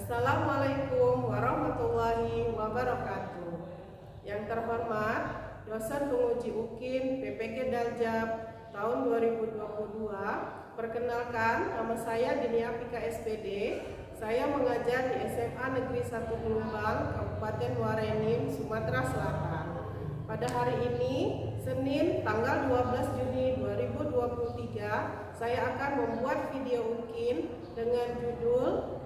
Assalamualaikum warahmatullahi wabarakatuh. Yang terhormat dosen penguji UKIN PPK Daljab tahun 2022. Perkenalkan, nama saya Dini Apika SPD. Saya mengajar di SMA Negeri 1 Gelumbang, Kabupaten Waringin, Sumatera Selatan. Pada hari ini, Senin tanggal 12 Juni 2023, saya akan membuat video UKIN dengan judul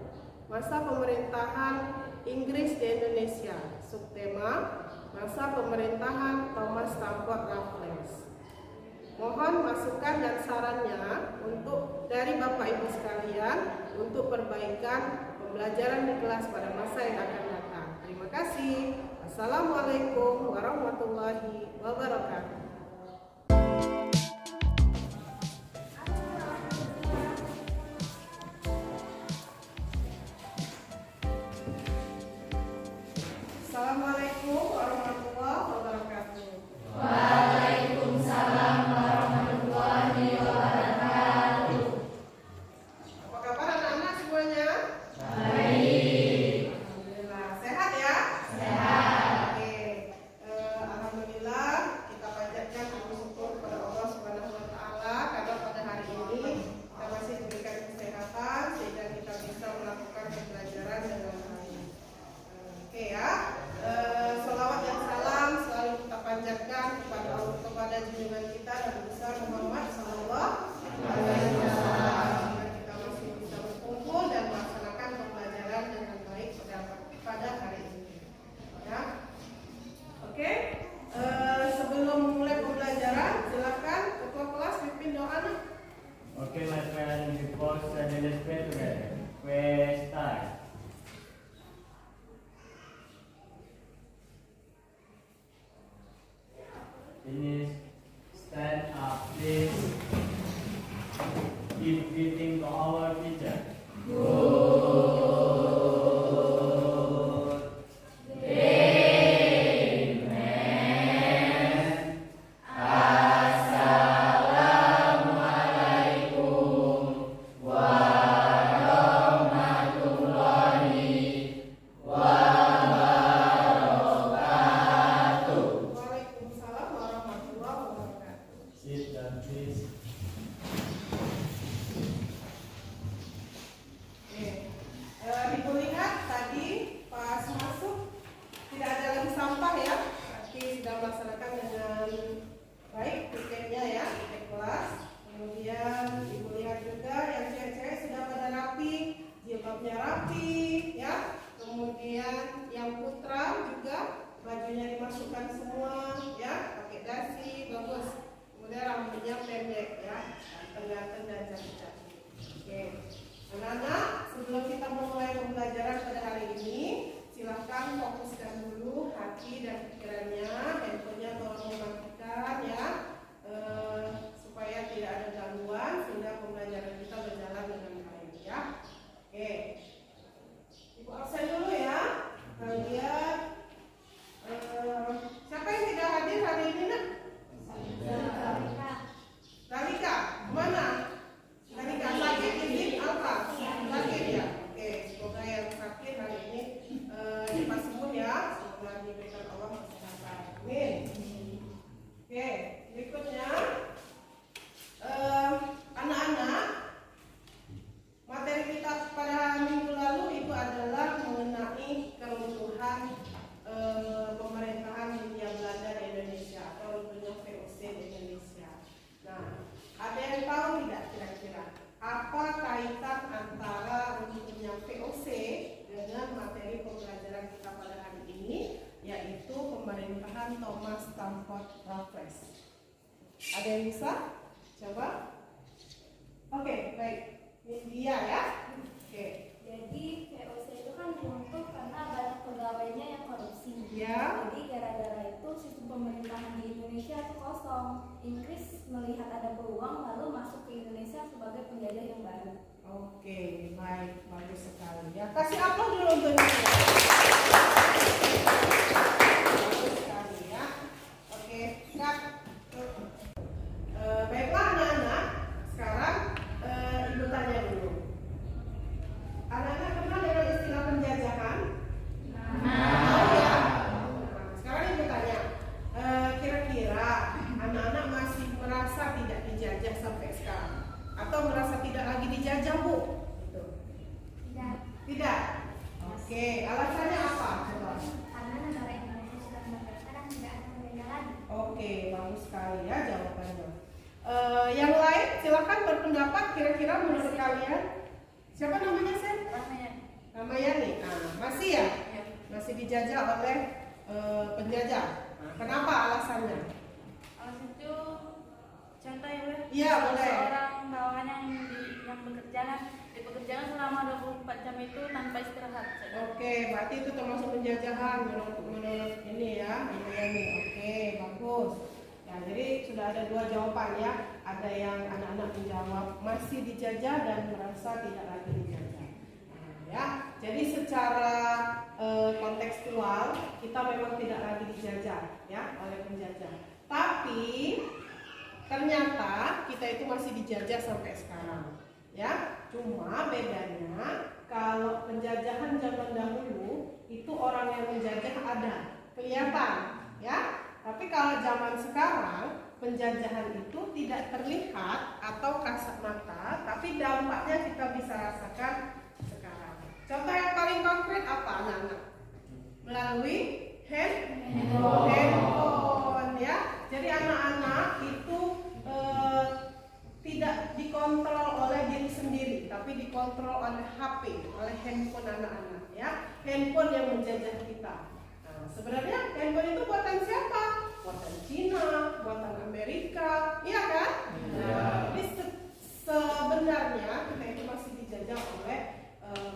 Masa Pemerintahan Inggris di Indonesia. Subtema, Masa Pemerintahan Thomas Stamford Raffles. Mohon masukan dan sarannya dari Bapak Ibu sekalian untuk perbaikan pembelajaran di kelas pada masa yang akan datang. Terima kasih. Assalamualaikum warahmatullahi wabarakatuh. Assalamualaikum warahmatullahi wabarakatuh. Waalaikumsalam warahmatullahi wabarakatuh. Apa kabar anak-anak semuanya? Baik. Alhamdulillah. Sehat ya? Sehat. Oke. Alhamdulillah kita panjatkan puji syukur kepada Allah Subhanahu wa taala karena pada hari ini kita masih diberikan kesehatan sehingga kita bisa melakukan pembelajaran dengan baik. Oke ya. Sholawat dan salam selalu kita panjatkan kepada Allah, kepada junjungan kita Nabi besar Muhammad sallallahu alaihi wasallam. Kita masih bisa berkumpul dan melaksanakan pembelajaran dengan baik pada hari ini. Ya. Oke. Sebelum mulai pembelajaran, silakan ketua kelas pimpin doa. Okay, my friend, before studying this prayer together, we start. Finish. Stand up, please. Keep greeting to our teacher. Waalaikumsalam warahmatullahi wabarakatuh. Sit down, please. Ibu lihat tadi pas masuk tidak ada lagi sampah ya, tapi sudah melaksanakan dengan baik tiketnya ya, tiket kelas. Kemudian ibu lihat juga yang cewek-cewek sudah pada rapi, jilbabnya rapi ya. Kemudian yang putra juga bajunya dimasukkan semua ya, pakai dasi bagus. Kemudian rambutnya pendek ya, ganteng dan cantik. Oke. Anak-anak, sebelum kita memulai pembelajaran pada hari ini, silahkan fokuskan dulu hati dan pikirannya, handphonenya tolong mematikan ya, supaya tidak ada gangguan sehingga pembelajaran kita berjalan dengan baik ya. Oke, Ibu absen dulu ya. Kemudian siapa yang tidak hadir hari ini nak? Dalika, kemana? Dalika sakit izin apa? Sakit ya. Oke, semoga yang sakit hari ini cepat sembuh ya. Semoga diberikan Allah kesehatan. Amin. Oke, berikutnya anak-anak, materi kita pada minggu lalu itu adalah mengenai keruntuhan pemerintahan Hindia Belanda di Indonesia atau runtuhnya VOC di Indonesia. Nah, ada yang tahu tidak kira-kira apa kaitan antara runtuhnya VOC dengan materi pembelajaran kita pada hari ini, yaitu pemerintahan Thomas Stamford Raffles? Ada yang bisa? Coba. Oke, baik. India ya. Oke. Jadi VOC itu kan runtuh karena banyak pegawainya yang korupsi. Ya. Jadi gara-gara itu sistem pemerintahan di Indonesia itu kosong. Inggris melihat ada peluang lalu masuk ke Indonesia sebagai penjajah yang baru. Oke, baik, bagus sekali. Ya, kasih aplaus dulu untuk India. Bagus sekali ya. Oke, Kak. Baiklah anak-anak. Sekarang Ibu tanya dulu. Anak-anak kenal dengan istilah Oke, alasannya apa? Coba. Karena negara Indonesia sudah merdeka dan tidak ada penjajah lagi. Oke, bagus sekali ya jawabannya. Yang lain silakan berpendapat kira-kira menurut kalian. Siapa namanya Sen? Ramayani. Masih ya? Masih dijajah oleh penjajah. Nah, kenapa alasannya? Alas itu contoh ya, Bu. Iya, boleh. Seorang bawahan yang bekerja di pekerjaan selama 24 jam itu tanpa istirahat. Oke, berarti itu termasuk penjajahan menurut ini ya, Ramayani. Oke, bagus. Ya, jadi sudah ada dua jawaban ya. Ada yang anak-anak menjawab masih dijajah dan merasa tidak lagi dijajah. Nah, ya, jadi secara kontekstual kita memang tidak lagi dijajah ya oleh penjajah. Tapi ternyata kita itu masih dijajah sampai sekarang. Ya, cuma bedanya kalau penjajahan zaman dahulu itu orang yang menjajah ada, kelihatan, ya. Tapi kalau zaman sekarang penjajahan itu tidak terlihat atau kasat mata, tapi dampaknya kita bisa rasakan sekarang. Contoh yang paling konkret apa, anak-anak? Melalui handphone, ya. Jadi anak-anak itu tidak dikontrol oleh diri sendiri, tapi dikontrol oleh HP, oleh handphone anak-anak, ya. Handphone yang menjajah kita. Nah, sebenarnya handphone itu buatan siapa? Buatan Cina, buatan Amerika, iya kan? Nah, jadi sebenarnya kita itu masih dijajah oleh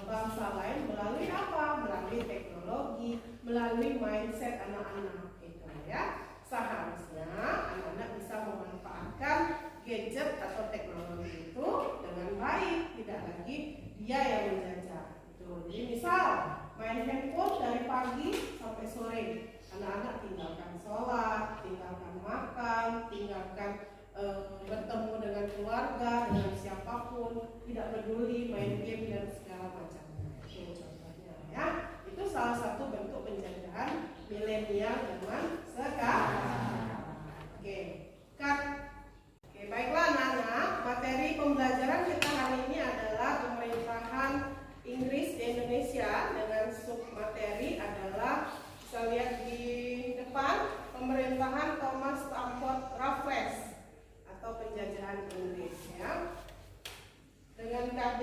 bangsa lain melalui apa? Melalui teknologi, melalui mindset anak-anak, gitu ya. Seharusnya anak-anak bisa memanfaatkan gadget atau teknologi itu dengan baik, tidak lagi dia yang menjajah. Jadi misal main handphone dari pagi sampai sore, anak-anak tinggalkan sholat, tinggalkan makan, tinggalkan bertemu dengan keluarga, dengan siapapun, tidak peduli main game dan segala macamnya. Itu contohnya ya. Itu salah satu bentuk penjajahan milenial zaman sekarang. Oke, cut. Oke, baiklah anak-anak, materi pembelajaran kita hari ini adalah pemerintahan Inggris di Indonesia dengan submateri adalah bisa lihat di depan pemerintahan Thomas Stamford Raffles atau penjajahan Inggris ya. Dengan KD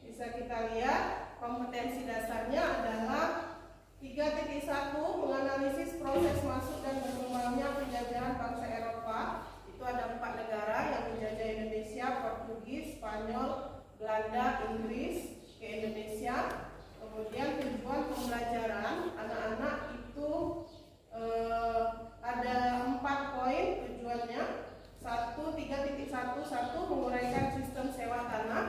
bisa kita lihat kompetensi dasarnya adalah 3.1 menganalisis proses masuk dan berkembangnya penjajahan bangsa Eropa. Itu ada 4 negara yang menjajah Indonesia, Portugis, Spanyol, Belanda, Inggris ke Indonesia. Kemudian tujuan pembelajaran anak-anak itu ada 4 poin tujuannya. 3.1 menguraikan sistem sewa tanah.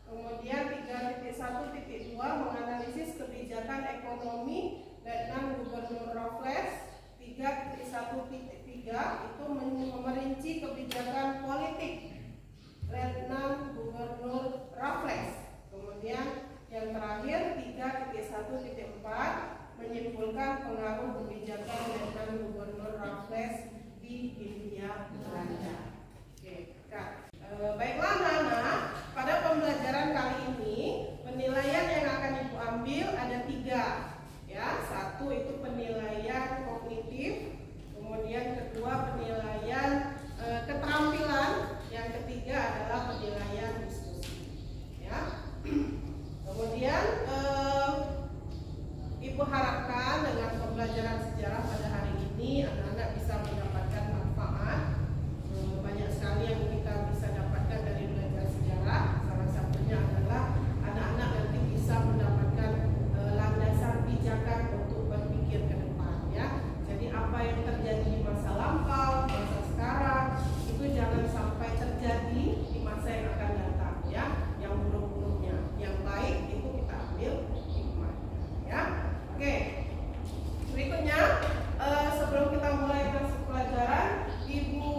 Kemudian 3.1.2 menganalisis kebijakan ekonomi Letnan Gubernur Raffles. 3.1.3 itu merinci kebijakan politik Letnan Gubernur Raffles. Kemudian yang terakhir 3.1.4 menyimpulkan pengaruh kebijakan Letnan Gubernur Raffles di Hindia Belanda. Oke, Kak. Baiklah anak-anak, pada pembelajaran kali ini penilaian yang akan Ibu ambil ada 3 ya. 1 itu penilaian kognitif, kemudian kedua penilaian keterampilan, yang ketiga adalah penilaian diskusi ya. Kemudian Ibu harapkan dengan pembelajaran sejarah pada hari ini anak-anak bisa mendapatkan manfaat. Banyak sekali yang kita bisa dapatkan dari belajar sejarah. Salah satunya adalah anak-anak nanti bisa mendapatkan landasan pijakan untuk berpikir ke depan ya. Jadi apa yang terjadi di masa lampau, masa sekarang itu jangan sampai terjadi di masa yang akan datang ya. Yang buruk-buruknya, yang baik itu kita ambil hikmahnya ya. Oke. Berikutnya sebelum kita mulai masuk pelajaran, Ibu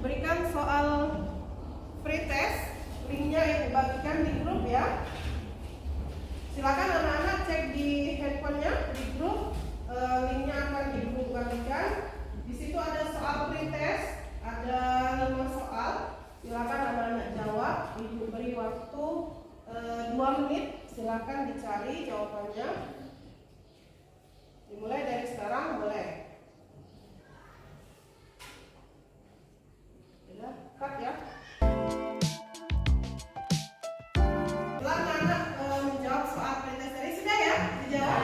berikan soal free test, linknya yang dibagikan di grup ya. Silakan anak-anak cek di handphonenya di grup, linknya akan dibagikan. Di situ ada soal free test, ada 5 soal. Silakan anak-anak jawab. Ibu beri waktu 2 menit Silakan dicari jawabannya. Dimulai dari sekarang, boleh. Ya, cut ya. Setelah anak menjawab soal perintah tadi, sudah ya dijawab?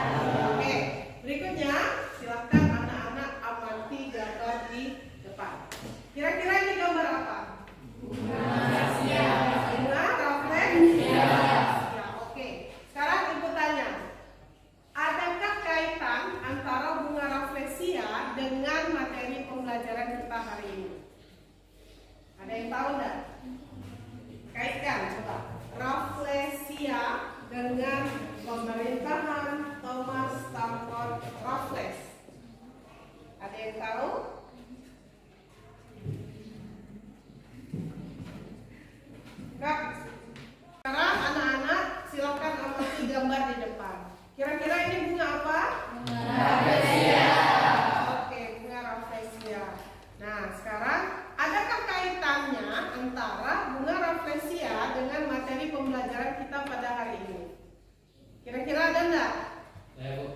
Oke. Berikutnya, silakan anak-anak amati gambar di depan. Kira-kira ini gambar apa? Bunga rafflesia. Ya, oke. Sekarang ibu tanya, adakah kaitan antara bunga rafflesia dengan materi pembelajaran kita hari ini? Ada yang tahu enggak? Kaitkan coba. Rafflesia dengan pemerintahan Thomas Stamford Raffles. Ada yang tahu? Enggak. Sekarang anak-anak silakan amati gambar di depan. Kira-kira ini bunga apa? Bunga rafflesia. Oke, bunga rafflesia. Nah, sekarang adakah kaitannya antara bunga rafflesia dengan materi pembelajaran kita pada hari ini? Kira-kira ada enggak? Ya, Bu.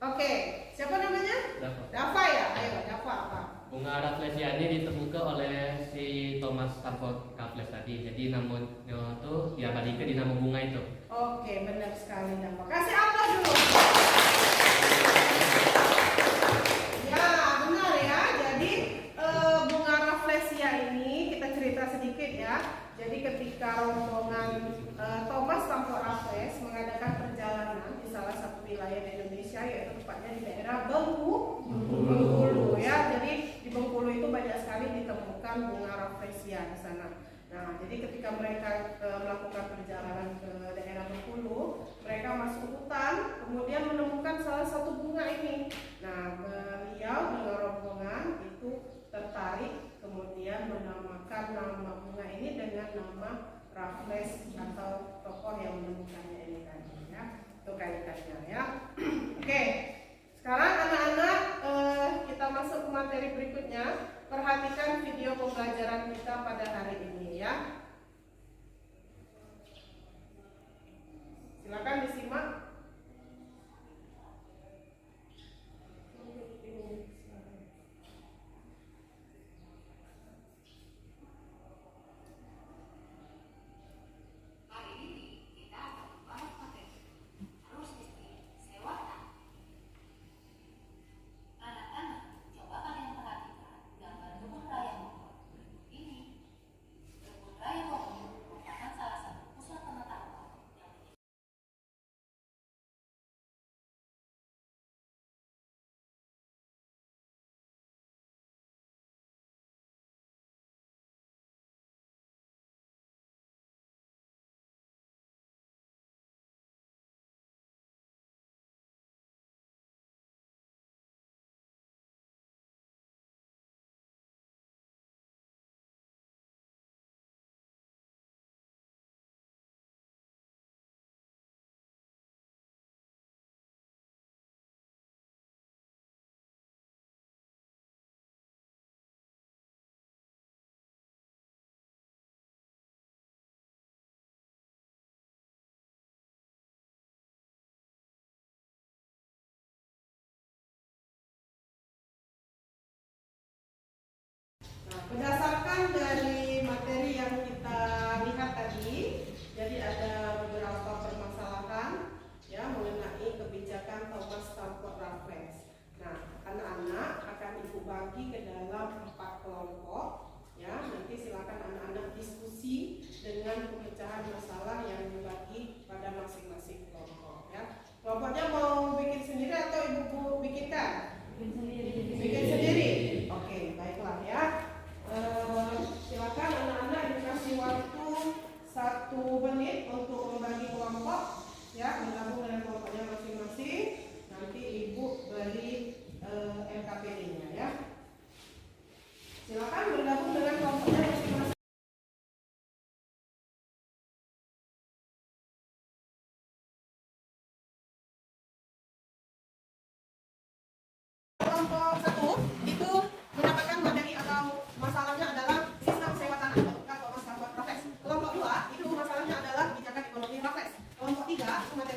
Oke, siapa namanya? Dava ya? Ayo, Dava apa? Bunga rafflesia ini ditemukan oleh si Thomas Stamford Raffles tadi. Jadi namun itu diabadikan di nama bunga itu. Oke, benar sekali Dava. Kasih aplaus dulu. Ya, benar ya. Jadi bunga rafflesia ini kita cerita sedikit ya. Jadi ketika rombongan Thomas Stamford Raffles mengadakan perjalanan di salah satu wilayah di Indonesia, yaitu tepatnya di daerah Bengkulu ya. Jadi di Bengkulu itu banyak sekali ditemukan bunga rafflesia di sana. Nah, jadi ketika mereka melakukan perjalanan ke daerah Bengkulu, mereka masuk hutan, kemudian menemukan salah satu bunga ini. Nah, beliau dengan rombongan itu tertarik, kemudian menamakan nama bunga ini dengan nama Raffles atau tokoh yang menemukannya ini tadi ya. Itu kaitannya ya. Oke. Sekarang anak-anak kita masuk ke materi berikutnya. Perhatikan video pembelajaran kita pada hari ini ya. Silakan disimak. Berdasarkan dari materi yang kita lihat tadi, jadi ada beberapa permasalahan ya mengenai kebijakan Thomas Stamford Raffles. Nah, anak-anak akan ibu bagi ke dalam 4 kelompok ya. Nanti silakan anak-anak diskusi dengan pemecahan masalah yang dibagi pada masing-masing kelompok ya. Kelompoknya mau bikin sendiri atau ibu bikinkan? Bikin sendiri. Oke, baiklah ya. Silakan anak-anak dikasih waktu 1 menit untuk membagi kelompok ya, bergabung dengan kelompoknya masing-masing. Nanti ibu beri LKPD-nya ya. Silakan bergabung dengan kelompoknya masing-masing. Kelompok 1 itu mendapatkan materi atau masalahnya adalah sistem sewa tanah Thomas Stamford Raffles. Kelompok 2 itu masalahnya adalah kebijakan ekonomi Raffles. Kelompok 3 itu materi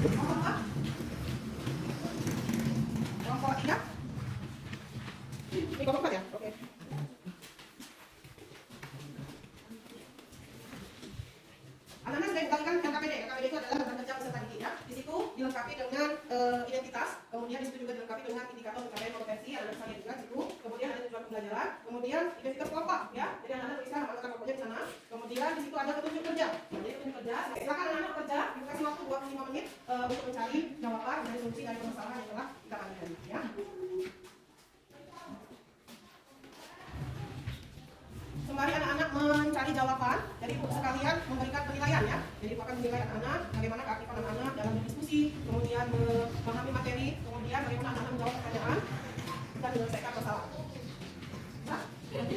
Kelompok 3. Ini kelompok 4 ya? Oke. Anak-anak sudah dikalikan LKPD. LKPD itu adalah lembaga kerja peserta didik ya. Di situ dilengkapi dengan identitas, kemudian di situ juga dilengkapi dengan indikator pencapaian kompetensi, ada misalnya juga di situ. Kemudian ada tujuan pembelajaran, kemudian identitas kelompok ya. Jadi anak-anak tuliskan nama anggota kelompoknya di sana. Kemudian di situ ada petunjuk kerja. Nah, jadi petunjuk kerja, silakan anak-anak bekerja, dikasih waktu 25 menit untuk mencari jawaban dari solusi dari permasalahan yang telah kita berikan ya. Sembari anak-anak mencari jawaban, jadi ibu sekalian memberikan penilaian ya. Jadi ibu akan menilai anak-anak bagaimana keaktifan anak-anak dalam berdiskusi, kemudian memahami materi, kemudian bagaimana anak-anak menjawab pertanyaan dan menyelesaikan masalah. Nah, jadi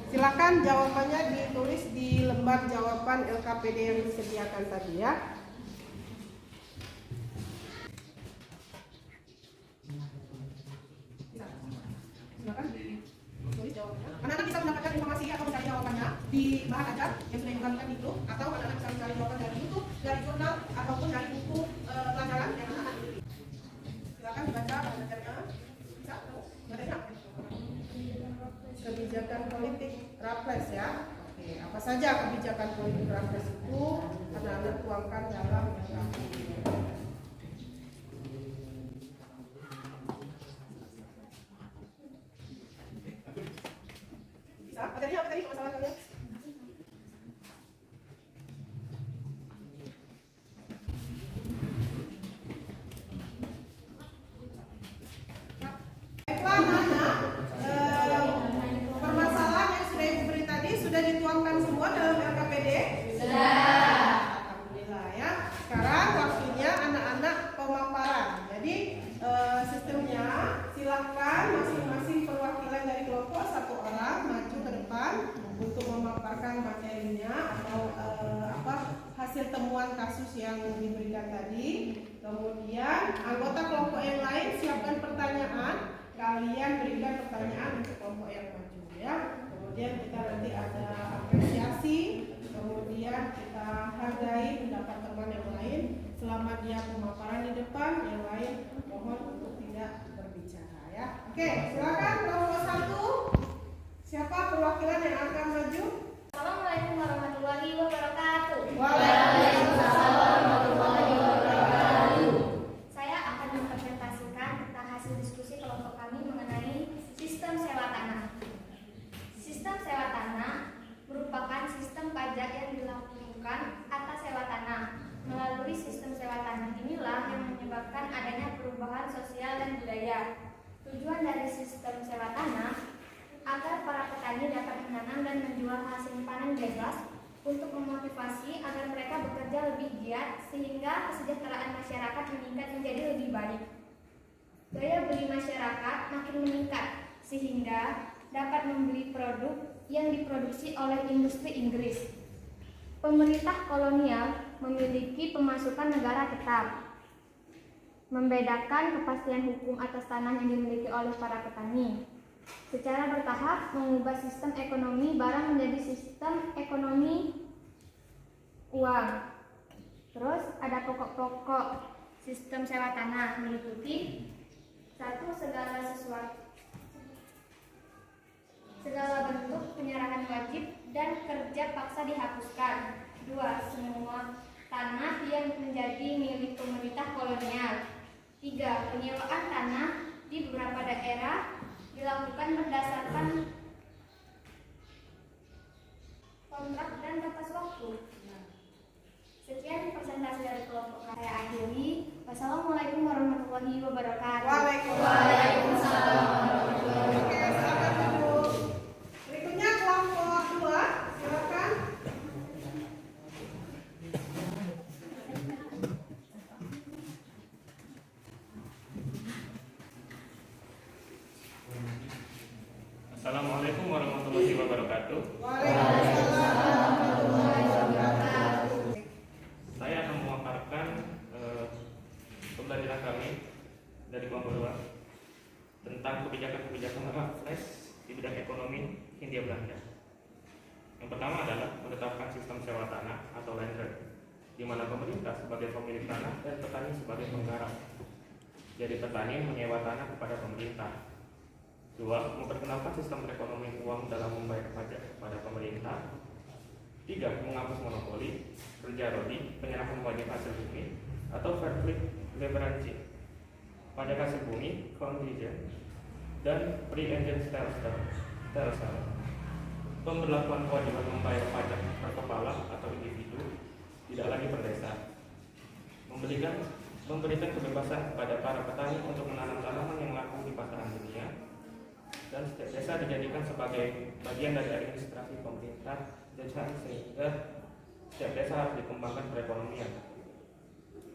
silakan jawabannya ditulis di lembar jawaban LKPD yang disediakan tadi ya. Silakan ditulis jawabannya. Anak-anak bisa mendapatkan informasi atau mencari jawabannya di bahan ajar yang sudah dikembangkan di grup, atau anak-anak bisa mencari jawaban dari YouTube, dari jurnal, ataupun dari buku pelajaran yang anak-anak miliki. Silakan dibaca bahan ajarnya. Bisa? Materinya? Kebijakan politik Raffles ya. Oke, apa saja kebijakan politik Raffles itu anak-anak tuangkan dalam LKPD. Materinya apa tadi masalah kalian? Baiklah anak-anak, permasalahan yang sudah ibu beri tadi sudah dituangkan semua dalam LKPD? Sudah. Alhamdulillah ya. Sekarang waktunya anak-anak pemaparan. Jadi sistemnya silakan masing-masing perwakilan dari kelompok satu orang maju ke depan untuk memaparkan materinya atau hasil temuan kasus yang diberikan tadi. Kemudian anggota kelompok yang lain siapkan pertanyaan, kalian berikan pertanyaan untuk kelompok yang maju ya. Kemudian kita nanti ada apresiasi, kemudian kita hargai pendapat teman yang lain selama dia pemaparan di depan, yang lain mohon untuk tidak berbicara ya. Oke, silakan kelompok 1. Siapa perwakilan yang akan maju? Assalamualaikum warahmatullahi wabarakatuh. Waalaikumsalam warahmatullahi wabarakatuh. Saya akan mempresentasikan tentang hasil diskusi kelompok kami mengenai sistem sewa tanah. Sistem sewa tanah merupakan sistem pajak yang dilakukan atas sewa tanah. Melalui sistem sewa tanah inilah yang menyebabkan adanya perubahan sosial dan budaya. Tujuan dari sistem sewa tanah agar para petani dapat menanam dan menjual hasil panen bebas, untuk memotivasi agar mereka bekerja lebih giat sehingga kesejahteraan masyarakat meningkat menjadi lebih baik. Daya beli masyarakat makin meningkat sehingga dapat membeli produk yang diproduksi oleh industri Inggris. Pemerintah kolonial memiliki pemasukan negara tetap, membedakan kepastian hukum atas tanah yang dimiliki oleh para petani. Secara bertahap mengubah sistem ekonomi barang menjadi sistem ekonomi uang. Terus ada pokok-pokok sistem sewa tanah meliputi 1. Segala bentuk penyerahan wajib dan kerja paksa dihapuskan. 2. Semua tanah yang menjadi milik pemerintah kolonial. 3. Penyewaan tanah di beberapa daerah dilakukan berdasarkan kontrak dan batas waktu. Sekian presentasi dari kelompok saya akhiri. Wassalamualaikum warahmatullahi wabarakatuh. Waalaikumsalam warahmatullahi wabarakatuh. Oke, silakan duduk. Berikutnya kelompok 2, silakan. Assalamualaikum warahmatullahi wabarakatuh. Waalaikumsalam warahmatullahi wabarakatuh. Saya akan memaparkan pembelajaran kami dari kelompok 2 tentang kebijakan-kebijakan Raffles di bidang ekonomi Hindia Belanda. Yang pertama adalah menetapkan sistem sewa tanah atau land rent. di mana pemerintah sebagai pemilik tanah dan petani sebagai penggarap. Jadi petani menyewa tanah kepada pemerintah. 2. Memperkenalkan sistem perekonomian uang dalam membayar pajak kepada pemerintah. 3. Menghapus monopoli, kerja rodi, penyerahan wajib hasil bumi, atau fair trade leveraging, pajak hasil bumi, contingent, dan pre-engine stelsel. Pemberlakuan kewajiban membayar pajak per kepala atau individu tidak lagi per desa. Memberikan kebebasan kepada para petani untuk menanam tanaman yang laku di pasaran dunia, dan setiap desa dijadikan sebagai bagian dari administrasi pemerintah desa, sehingga setiap desa harus dikembangkan perekonomian.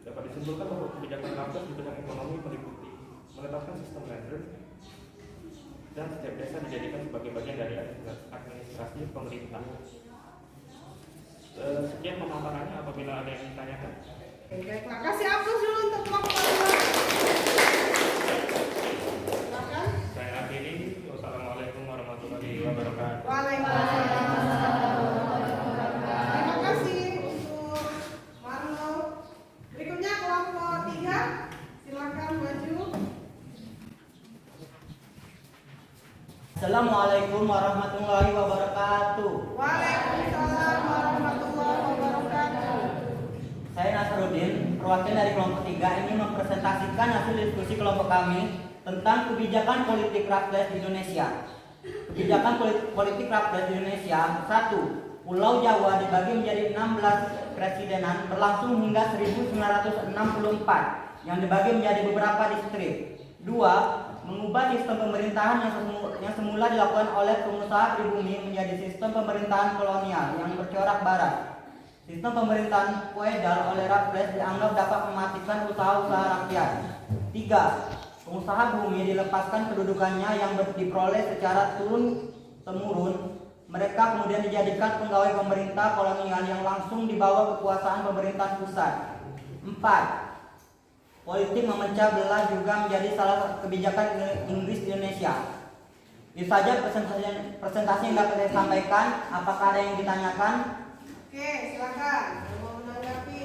Dapat disimpulkan bahwa kebijakan Raffles di bidang ekonomi meliputi menetapkan sistem land grant, dan setiap desa dijadikan sebagai bagian dari administrasi pemerintah. Sekian pemaparannya, apabila ada yang ditanyakan. Baiklah, kasih aplaus dulu untuk kelompok 2. Silakan. Saya akhiri. Wassalamualaikum warahmatullahi wabarakatuh. Waalaikumsalam. Terima kasih untuk Marlo. Berikutnya kelompok 3. Silakan maju. Assalamualaikum warahmatullahi wabarakatuh. Waalaikumsalam warahmatullahi wabarakatuh. Saya Nasruddin, perwakilan dari kelompok 3, ingin mempresentasikan hasil diskusi kelompok kami tentang kebijakan politik Raffles di Indonesia. Kebijakan politik Raffles di Indonesia. 1. Pulau Jawa dibagi menjadi 16 presidenan berlangsung hingga 1964 yang dibagi menjadi beberapa distrik. 2. Mengubah sistem pemerintahan yang semula dilakukan oleh pengusaha pribumi menjadi sistem pemerintahan kolonial yang bercorak barat. Sistem pemerintahan feodal oleh Raffles dianggap dapat mematikan usaha-usaha rakyat. 3. Pengusaha bumi dilepaskan kedudukannya yang diperoleh secara turun-temurun. Mereka kemudian dijadikan pegawai pemerintah kolonial yang langsung di bawah kekuasaan pemerintah pusat. 4. Politik memecah belah juga menjadi salah satu kebijakan Inggris di Indonesia. Itu saja presentasi yang dapat saya sampaikan. Apakah ada yang ditanyakan? Oke, silakan. Yang mau menanggapi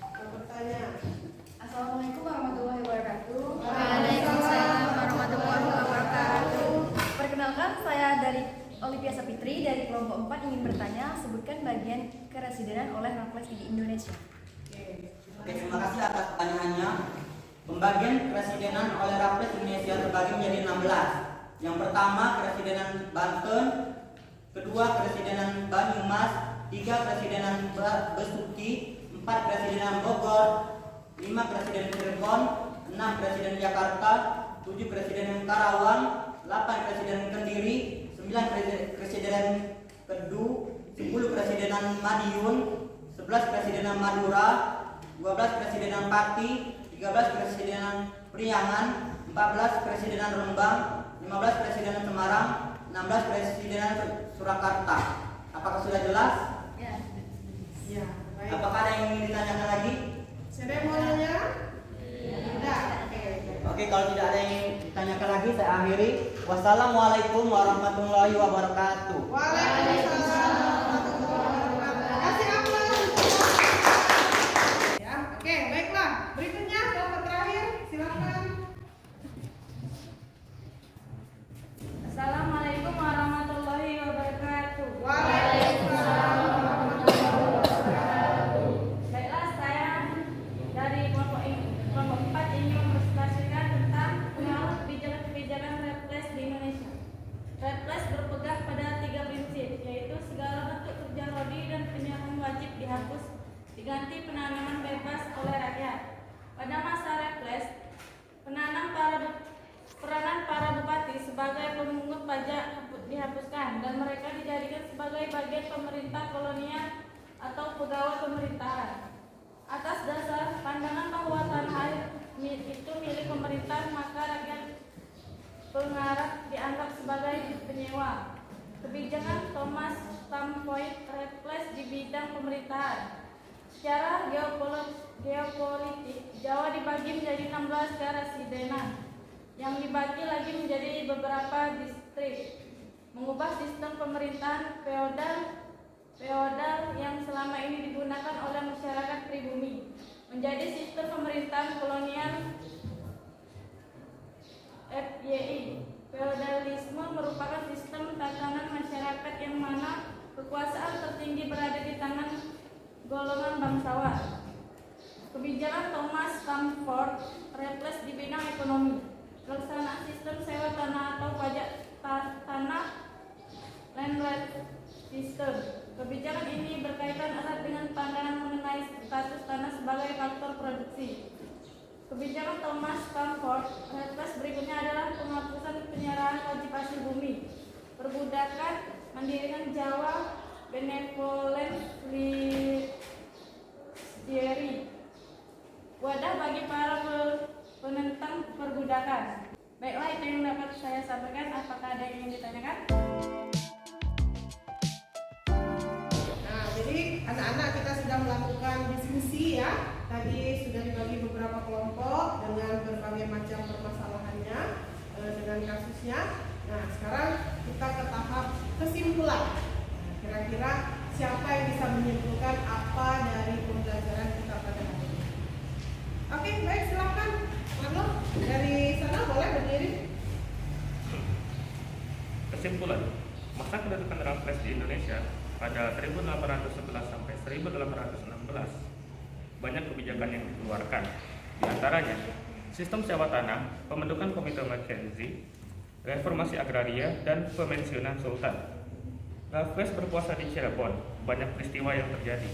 atau bertanya. Assalamualaikum warahmatullahi wabarakatuh. Waalaikumsalam warahmatullahi wabarakatuh. Perkenalkan, saya dari Olivia Sapitri dari kelompok 4 ingin bertanya, sebutkan bagian keresidenan oleh Raffles di Indonesia. Oke, terima kasih atas pertanyaannya. Pembagian keresidenan oleh Raffles Indonesia terbagi menjadi 16. Yang pertama, keresidenan Banten. Kedua, keresidenan Banyumas. 3, keresidenan Besuki. 4, keresidenan Bogor. 5, keresidenan Cirebon. 6, keresidenan Jakarta. 7, keresidenan Karawang. 8, keresidenan Kediri. 9, keresidenan Kedu. 10, keresidenan Madiun. 11, keresidenan Madura. 12, Presidenan Pati. 13, Presidenan Priangan. 14, Presidenan Rembang. 15, Presidenan Semarang. 16, Presidenan Surakarta. Apakah sudah jelas? Ya. Ya, baik. Apakah ada yang ingin ditanyakan lagi? Ada yang mau nanya? Tidak. Oke, kalau tidak ada yang ingin ditanyakan lagi, saya akhiri. Wassalamualaikum warahmatullahi wabarakatuh. Waalaikumsalam warahmatullahi wabarakatuh. Kasih aplaus. Ya, oke, baiklah. Berikutnya kelompok terakhir, silakan. Assalamualaikum warahmatullahi wabarakatuh. Waalaikumsalam warahmatullahi wabarakatuh. Baiklah, saya dari kelompok 4 ingin mempresentasikan tentang pengaruh kebijakan Raffles di Indonesia. Raffles berpegang pada 3 prinsip, yaitu segala bentuk kerja rodi dan penyerahan wajib dihapus, diganti penanaman bebas oleh rakyat. Pada masa Raffles, peranan para bupati sebagai pemungut pajak dihapuskan dan mereka dijadikan sebagai bagian pemerintah kolonial atau pegawai pemerintahan. Atas dasar pandangan bahwa tanah air itu milik pemerintah, maka rakyat penggarap dianggap sebagai penyewa. Kebijakan Thomas Stamford Raffles di bidang pemerintahan. Secara geopolitik, Jawa dibagi menjadi 16 keresidenan yang dibagi lagi menjadi beberapa distrik. Mengubah sistem pemerintahan feodal feodal yang selama ini digunakan oleh masyarakat pribumi menjadi sistem pemerintahan kolonial FYI. Feodalisme merupakan sistem tatanan masyarakat yang mana kekuasaan tertinggi berada di tangan golongan bangsawan. Kebijakan Thomas Stamford Raffles di bidang ekonomi, pelaksanaan sistem sewa tanah atau pajak tanah land rent system. Kebijakan ini berkaitan erat dengan pandangan mengenai status tanah sebagai faktor produksi. Kebijakan Thomas Stamford Raffles berikutnya adalah penghapusan penyerahan wajib hasil bumi, perbudakan, mendirikan Jawa Benevolent Fiduciary, wadah bagi para penentang perbudakan. Baiklah, itu yang dapat saya sampaikan. Apakah ada yang ingin ditanyakan? Nah, jadi anak-anak kita sudah melakukan diskusi ya. Tadi sudah dibagi beberapa kelompok dengan berbagai macam permasalahannya, dengan kasusnya. Nah, sekarang kita ke tahap kesimpulan. Nah, kira-kira siapa yang bisa menyimpulkan apa dari pembelajaran kita pada hari ini? Oke, baik, silakan. Marlo, dari sana boleh berdiri. Kesimpulan, masa kedudukan Raffles di Indonesia pada 1811 sampai 1816 banyak kebijakan yang dikeluarkan. Di antaranya, sistem sewa tanah, pembentukan Komite Mackenzie, reformasi agraria, dan pemensiunan sultan. Raffles berkuasa di Cirebon, banyak peristiwa yang terjadi.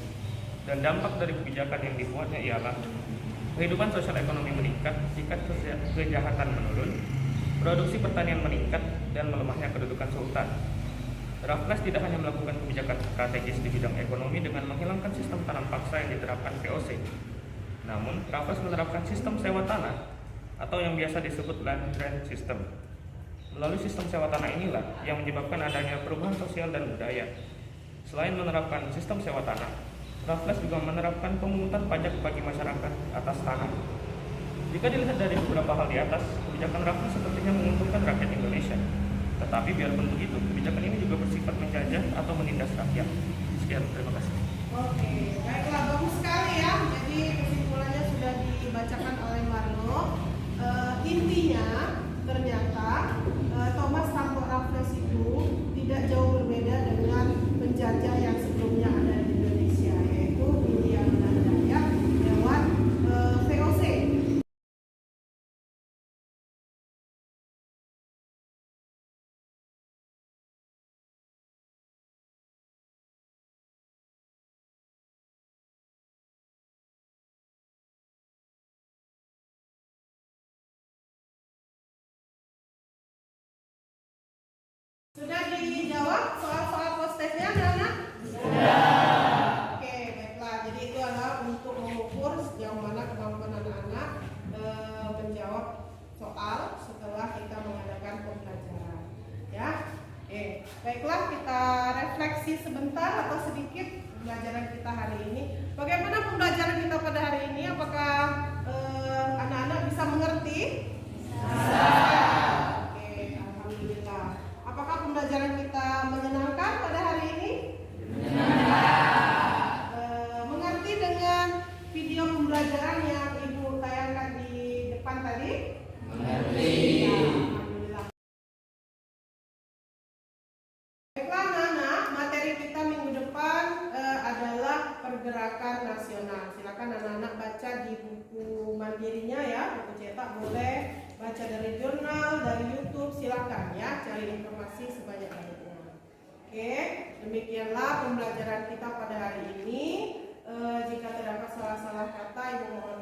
Dan dampak dari kebijakan yang dibuatnya ialah kehidupan sosial ekonomi meningkat, tingkat kejahatan menurun, produksi pertanian meningkat, dan melemahnya kedudukan sultan. Raffles tidak hanya melakukan kebijakan strategis di bidang ekonomi dengan menghilangkan sistem tanam paksa yang diterapkan VOC. Namun, Raffles menerapkan sistem sewa tanah atau yang biasa disebut land rent system. Melalui sistem sewa tanah inilah yang menyebabkan adanya perubahan sosial dan budaya. Selain menerapkan sistem sewa tanah, Raffles juga menerapkan pemungutan pajak bagi masyarakat atas tanah. Jika dilihat dari beberapa hal di atas, kebijakan Raffles sepertinya menguntungkan rakyat Indonesia. Tetapi biarpun begitu, kebijakan ini juga bersifat menjajah atau menindas rakyat. Sekian, terima kasih. Oke, baiklah, bagus sekali ya. Jadi kesimpulannya sudah dibacakan oleh Marlo. Intinya ternyata Thomas Stamford Raffles itu tidak jauh berbeda dengan penjajah yang sebelumnya ada di Indonesia, yaitu Hindia Belanda lewat VOC. Sudah dijawab soal-soal post-testnya, anak-anak? Sudah. Oke, baiklah. Jadi itu adalah untuk mengukur sejauh mana kemampuan anak-anak menjawab soal setelah kita mengadakan pembelajaran. Ya, oke. Baiklah, kita refleksi sebentar atau sedikit pembelajaran kita hari ini. Bagaimana pembelajaran kita pada hari ini? Apakah anak-anak bisa mengerti? Bisa. Apakah pembelajaran kita menyenangkan pada hari ini? Menyenangkan. Mengerti dengan video pembelajaran yang Ibu tayangkan di depan tadi? Mengerti. Ya, alhamdulillah. Baiklah anak-anak, materi kita minggu depan adalah pergerakan nasional. Silakan anak-anak baca di buku mandirinya ya, buku cetak boleh. Baca dari jurnal, dari YouTube, silakan ya, cari informasi sebanyak-banyaknya. Oke, demikianlah pembelajaran kita pada hari ini. Jika terdapat salah-salah kata, Ibu mohon